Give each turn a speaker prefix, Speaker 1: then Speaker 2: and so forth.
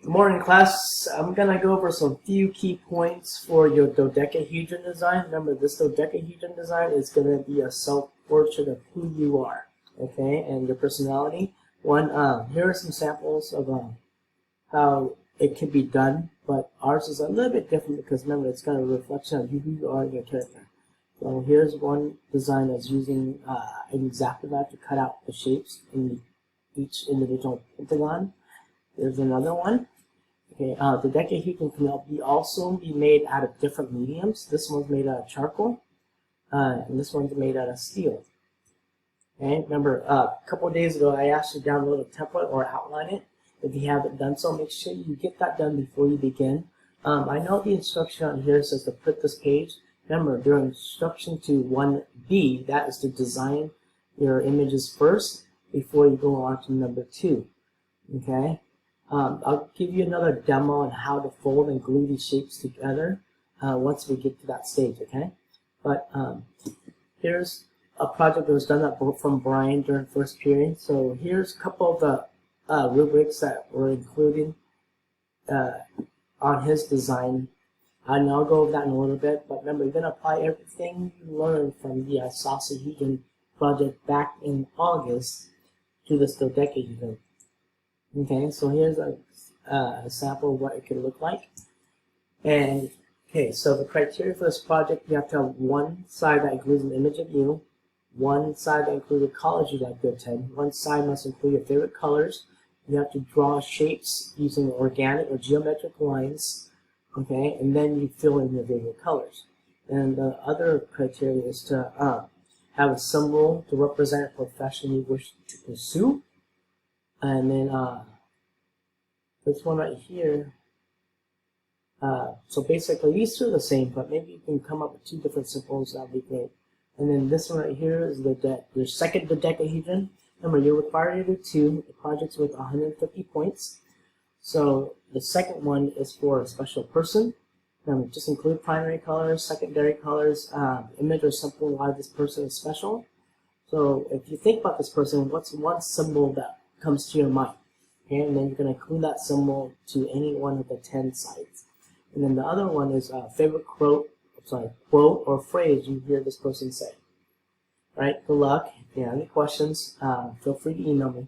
Speaker 1: Good morning, class. I'm going to go over some few key points for your dodecahedron design. Remember, this dodecahedron design is going to be a self-portrait of who you are, okay, and your personality. Here are some samples of how it can be done, but ours is a little bit different because, remember, it's got a reflection of who you are and your character. So here's one design that's using an X-Acto knife to cut out the shapes in each individual pentagon. There's another one. Okay, the dodecahedron can also be made out of different mediums. This one's made out of charcoal, and this one's made out of steel. Okay, remember, a couple of days ago, I asked you to download a template or outline it. If you haven't done so, make sure you get that done before you begin. I know the instruction on here says to print this page. Remember, during instruction to 1B, that is to design your images first before you go on to number 2. Okay? I'll give you another demo on how to fold and glue these shapes together once we get to that stage, okay? But here's a project that was done from Brian during first period. So here's a couple of the rubrics that we're including on his design. And I'll go over that in a little bit, but remember, you're going to apply everything you learned from the dodecahedron project back in August to this dodecahedron. Okay, so here's a sample of what it could look like. And, okay, so the criteria for this project, you have to have one side that includes an image of you, one side that includes a college you'd like to attend, one side must include your favorite colors. You have to draw shapes using organic or geometric lines, okay, and then you fill in your favorite colors. And the other criteria is to have a symbol to represent a profession you wish to pursue. And then this one right here, so basically these two are the same, but maybe you can come up with 2 different symbols, that would be great. And then this one right here is your second dodecahedron. Remember, you're required to do 2. The project's worth 150 points. So the second one is for a special person. Remember, just include primary colors, secondary colors, image or symbol why this person is special. So if you think about this person, what's one symbol that comes to your mind? Okay, and then you're going to include that symbol to any one of the 10 sides. And then the other one is favorite quote or phrase you hear this person say. All right, good luck. If you have any questions, feel free to email me.